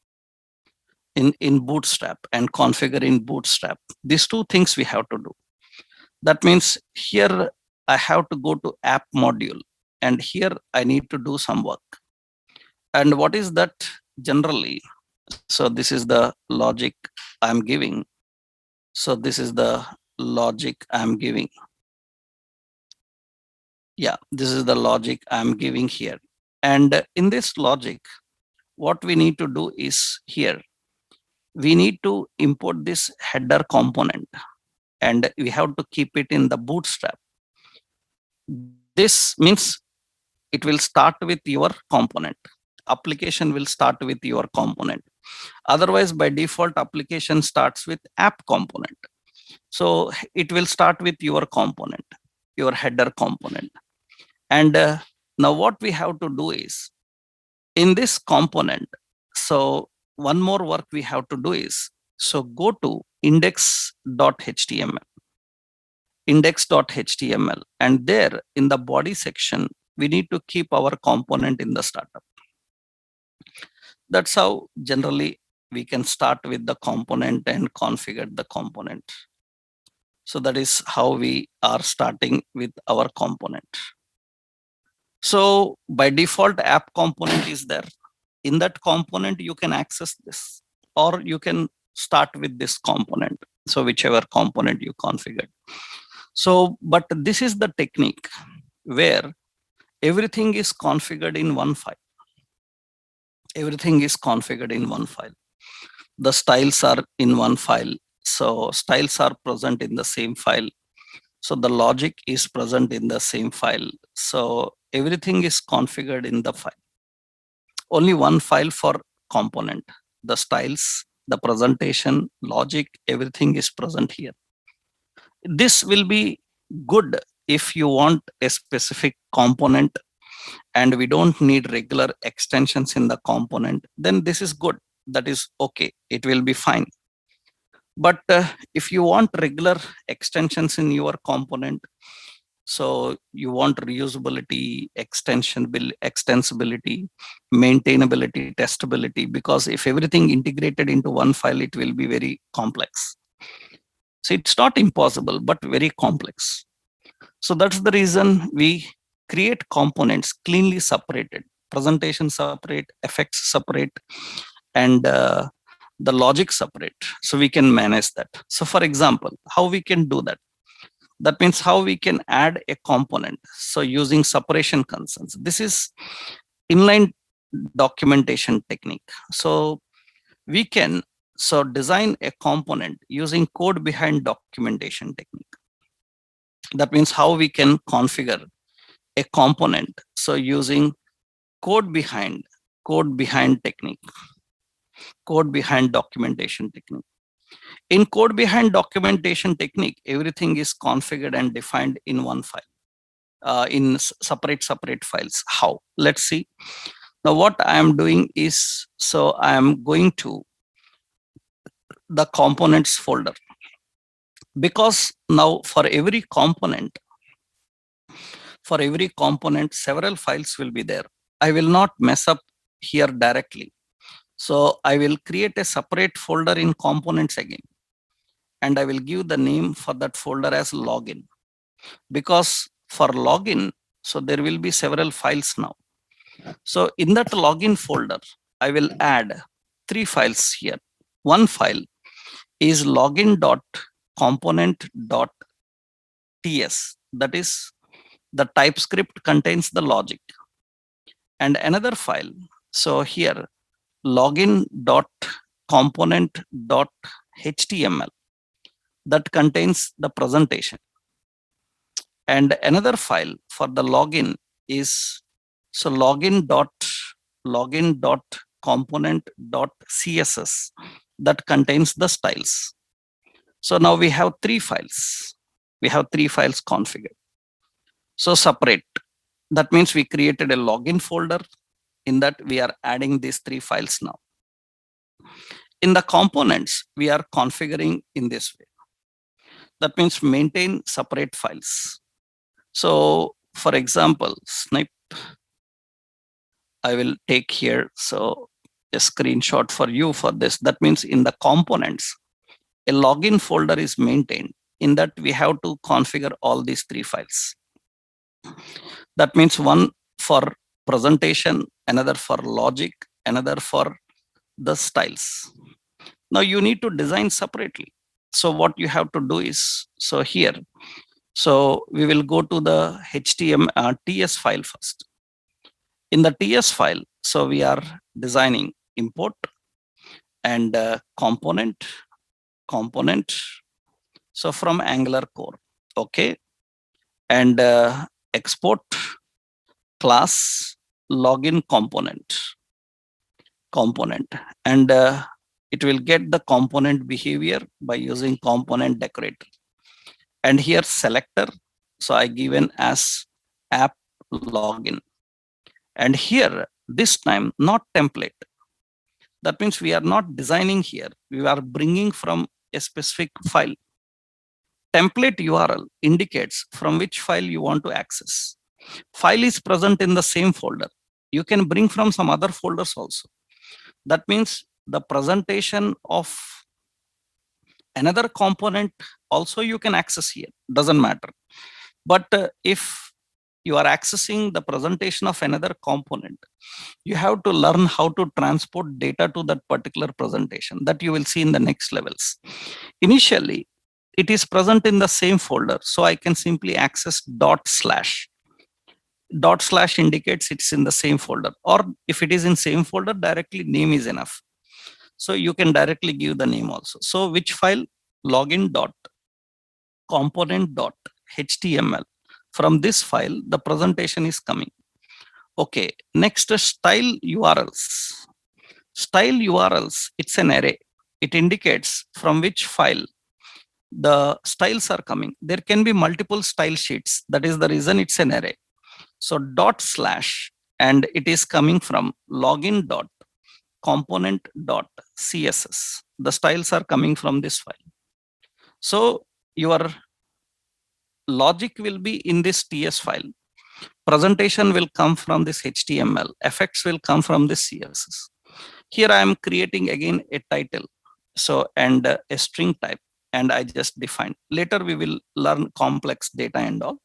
in Bootstrap and configure in Bootstrap. These two things we have to do. That means here I have to go to app module, and here I need to do some work. And what is that generally? So this is the logic I'm giving. So this is the logic I'm giving. Yeah, this is the logic I'm giving here. And in this logic, what we need to do is here, we need to import this header component, and we have to keep it in the Bootstrap. This means it will start with your component. Application will start with your component. Otherwise, by default, application starts with app component. So it will start with your component, your header component. And now what we have to do is, in this component, so one more work we have to do is, so go to index.html, index.html, and there in the body section, we need to keep our component in the startup. That's how generally we can start with the component and configure the component. So that is how we are starting with our component. So by default, app component is there. In that component, you can access this, or you can start with this component. So whichever component you configured. So, but this is the technique where everything is configured in one file. Everything is configured in one file. The styles are in one file. So styles are present in the same file. So the logic is present in the same file. So everything is configured in the file. Only one file for component. The styles, the presentation, logic, everything is present here. This will be good if you want a specific component and we don't need regular extensions in the component, then this is good. That is okay. It will be fine. But if you want regular extensions in your component, so you want reusability, extensibility, maintainability, testability, because if everything integrated into one file, it will be very complex. So it's not impossible, but very complex. So that's the reason we create components cleanly separated, presentation separate, effects separate, and the logic separate. So we can manage that. So for example, how we can do that? That means how we can add a component. So using separation concerns. This is inline documentation technique. So we can design a component using code behind documentation technique. That means how we can configure a component. So using code behind technique, code behind documentation technique. In code behind documentation technique, everything is configured and defined in one file, in separate files. How? Let's see. Now what I am doing is, so I am going to the components folder, because now for every component, several files will be there. I will not mess up here directly. So I will create a separate folder in components again, and I will give the name for that folder as login, because for login, so there will be several files now. So in that login folder, I will add 3 files here. One file is login.component.ts. That is, the TypeScript contains the logic. And another file, so here, login.component.html, that contains the presentation. And another file for the login is, so login.html, component.css that contains the styles. So now we have three files. We have three files configured. So separate. That means we created a login folder. In that we are adding these three files now. In the components, we are configuring in this way. That means maintain separate files. So for example, snip, I will take here. So a screenshot for you for this. That means in the components, a login folder is maintained. In that we have to configure all these three files. That means one for presentation, another for logic, another for the styles. Now you need to design separately. So what you have to do is, so here, so we will go to the HTML TS file first. In the TS file, so we are designing import and component. So from Angular core, okay, and export class login component, and it will get the component behavior by using component decorator. And here selector, so I given as app login. And here this time not template. That means we are not designing here. We are bringing from a specific file. Template URL indicates from which file you want to access. File is present in the same folder. You can bring from some other folders also. That means the presentation of another component also you can access here, doesn't matter. But if you are accessing the presentation of another component, you have to learn how to transport data to that particular presentation that you will see in the next levels. Initially, it is present in the same folder, so I can simply access dot slash. Dot slash indicates it's in the same folder, or if it is in same folder, directly name is enough. So you can directly give the name also. So which file? Login dot component dot HTML. From this file, the presentation is coming. Okay, next style URLs. Style URLs, it's an array. It indicates from which file the styles are coming. There can be multiple style sheets. That is the reason it's an array. So dot slash, and it is coming from login dot component dot CSS. The styles are coming from this file. So your logic will be in this TS file. Presentation will come from this HTML. Effects will come from this CSS. Here I am creating again a title. So, and a string type, and I just defined. Later we will learn complex data and all.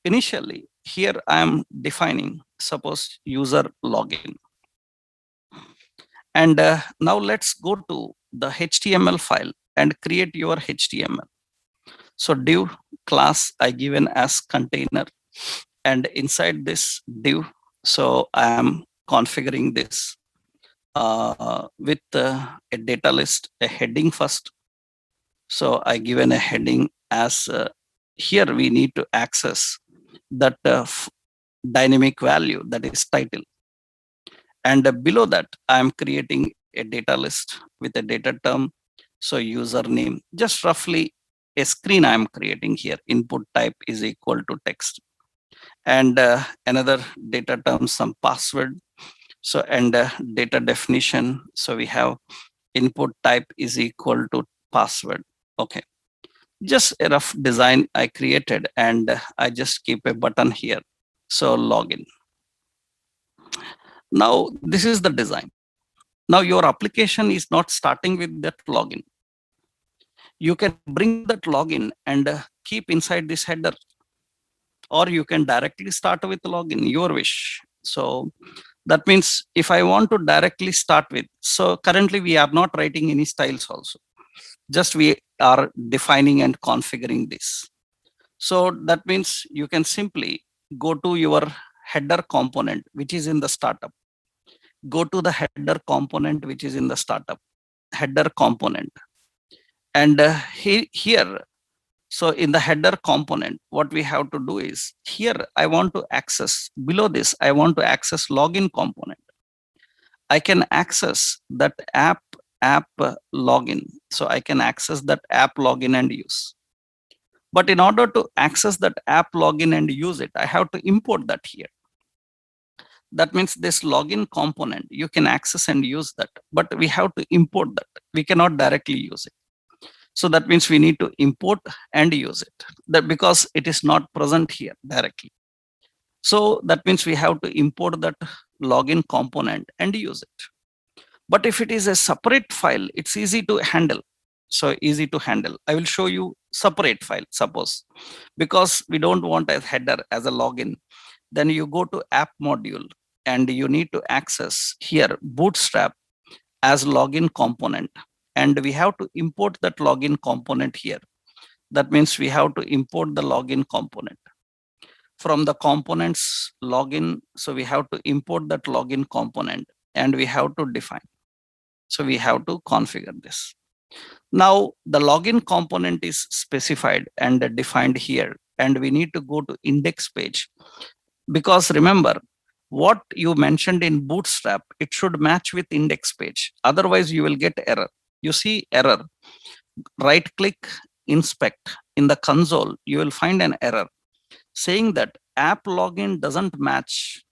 Initially, here I am defining, suppose user login. And now let's go to the HTML file and create your HTML. So div class I given as container, and inside this div, so I am configuring this with a data list, a heading first. So I given a heading as here we need to access that dynamic value, that is title. And below that, I am creating a data list with a data term. So username, just roughly a screen I am creating here. Input type is equal to text. And another data term, some password. So, and data definition. So we have input type is equal to password. Okay. Just a rough design I created, and I just keep a button here. So login. Now this is the design. Now your application is not starting with that login. You can bring that login and keep inside this header, or you can directly start with login, your wish. So that means if I want to directly start with, so currently we are not writing any styles also. Just we are defining and configuring this. So that means you can simply go to your header component, which is in the startup. Go to the header component, which is in the startup, header component. And here, so in the header component, what we have to do is here, I want to access below this, I want to access login component. I can access that app login. So I can access that app login and use. But in order to access that app login and use it, I have to import that here. That means this login component, you can access and use that, but we have to import that. We cannot directly use it. So that means we need to import and use it, that because it is not present here directly. So that means we have to import that login component and use it. But if it is a separate file, it's easy to handle. So easy to handle. I will show you separate file, suppose, because we don't want a header as a login. Then you go to app module and you need to access here Bootstrap as login component. And we have to import that login component here. That means we have to import the login component from the components login. So we have to import that login component and we have to define. So we have to configure this. Now the login component is specified and defined here, and we need to go to index page, because remember what you mentioned in Bootstrap, it should match with index page. Otherwise you will get error. You see error, right click, inspect. In the console, you will find an error saying that app login doesn't match.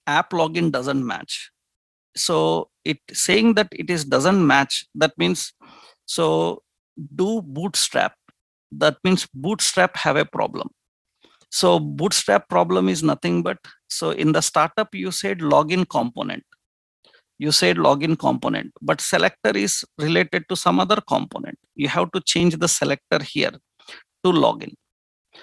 App login doesn't match. So it saying that it is doesn't match. That means, so do Bootstrap. That means Bootstrap have a problem. So Bootstrap problem is nothing but, so in the startup you said login component. You said login component, but selector is related to some other component. You have to change the selector here to login.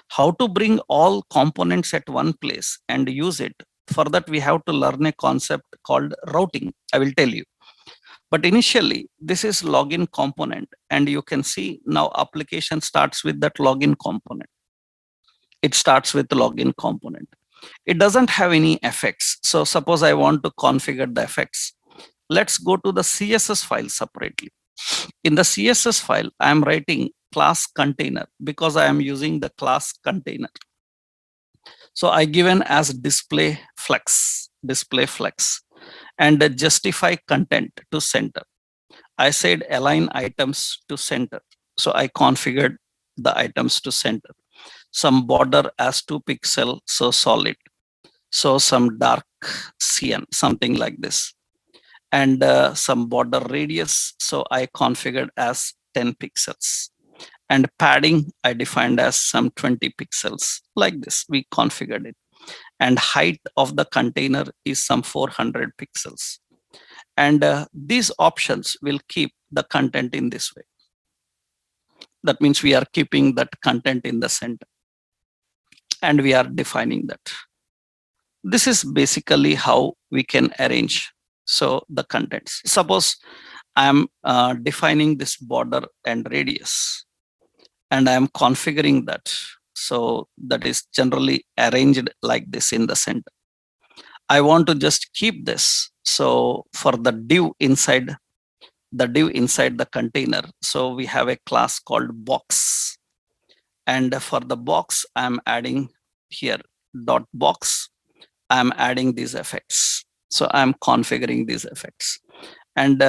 How to bring all components at one place and use it? For that, we have to learn a concept called routing. I will tell you. But initially, this is login component. And you can see now application starts with that login component. It starts with the login component. It doesn't have any effects. So suppose I want to configure the effects. Let's go to the CSS file separately. In the CSS file, I am writing class container because I am using the class container. So I given as display flex, and justify content to center. I said align items to center. So I configured the items to center. Some border as 2 pixel, so solid. So some dark cyan, something like this. And some border radius, so I configured as 10 pixels. And padding, I defined as some 20 pixels, like this, we configured it. And height of the container is some 400 pixels. And these options will keep the content in this way. That means we are keeping that content in the center. And we are defining that. This is basically how we can arrange the contents. Suppose I am defining this border and radius, and I am configuring that. So that is generally arranged like this in the center. I want to just keep this. So for the div inside the container, so we have a class called box. And for the box, I'm adding here dot box. I'm adding these effects. So I'm configuring these effects. And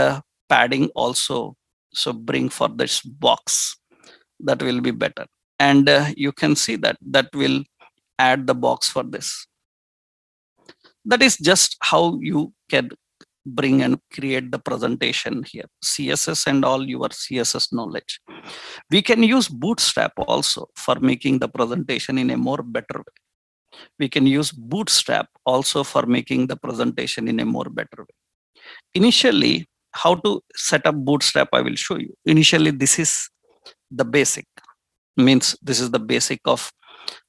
padding also, so bring for this box. That will be better. And you can see that will add the box for this. That is just how you can bring and create the presentation here. CSS and all your CSS knowledge. We can use Bootstrap also for making the presentation in a more better way. We can use Bootstrap also for making the presentation in a more better way. Initially, how to set up Bootstrap, I will show you. Initially, this is the basic. Means this is the basic of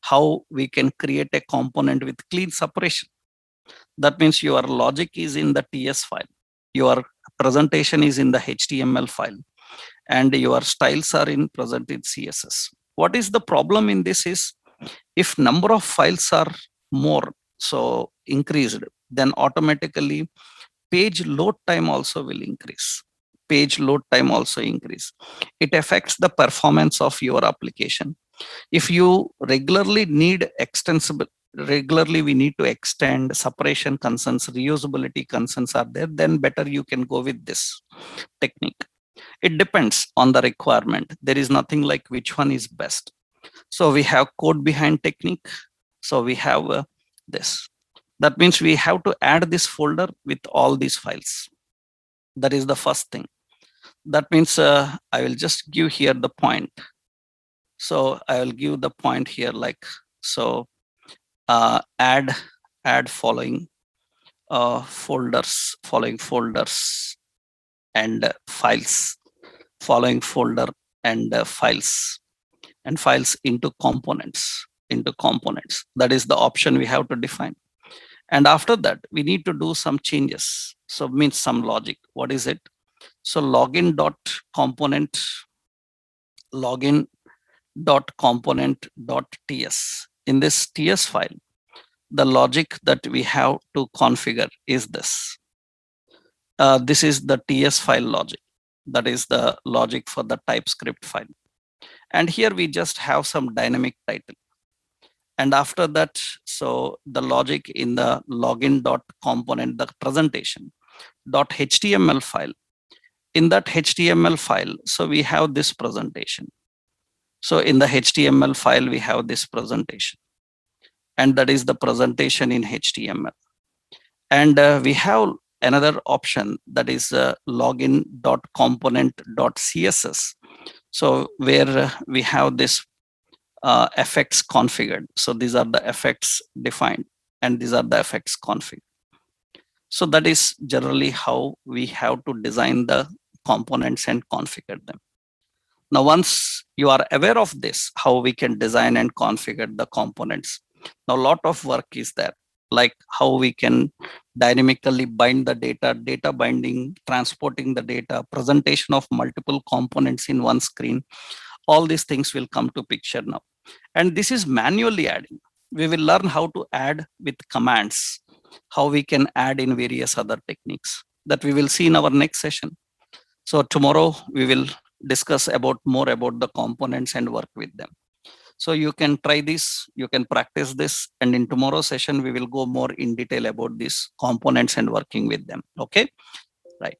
how we can create a component with clean separation. That means your logic is in the TS file. Your presentation is in the HTML file. And your styles are in present in CSS. What is the problem in this is, if number of files are more, so increased, then automatically page load time also will increase. Page load time also increase. It affects the performance of your application. If you regularly need extensible, regularly we need to extend separation concerns, reusability concerns are there, then better you can go with this technique. It depends on the requirement. There is nothing like which one is best. So we have code behind technique. So we have this. That means we have to add this folder with all these files. That is the first thing. That means I will just give here the point. So I will give the point here like, so add following following folders and files, following folder and files into components. That is the option we have to define. And after that, we need to do some changes. So means some logic. What is it? So login dot component, login dot component dot ts. In this ts file, the logic that we have to configure is this. This is the ts file logic. That is the logic for the TypeScript file. And here we just have some dynamic title. And after that, so the logic in the login dot component, the presentation dot html file. In that html file, so we have this presentation. So in the html file, we have this presentation, and that is the presentation in html. And we have another option, that is login dot component dot css. So where we have this effects configured. So these are the effects defined, and these are the effects configured. So that is generally how we have to design the components and configure them. Now, once you are aware of this, how we can design and configure the components, now a lot of work is there, like how we can dynamically bind the data, data binding, transporting the data, presentation of multiple components in one screen. All these things will come to picture now. And this is manually adding. We will learn how to add with commands, how we can add in various other techniques that we will see in our next session. So tomorrow we will discuss more about the components and work with them. So you can try this, you can practice this, and in tomorrow's session we will go more in detail about these components and working with them. Okay, right.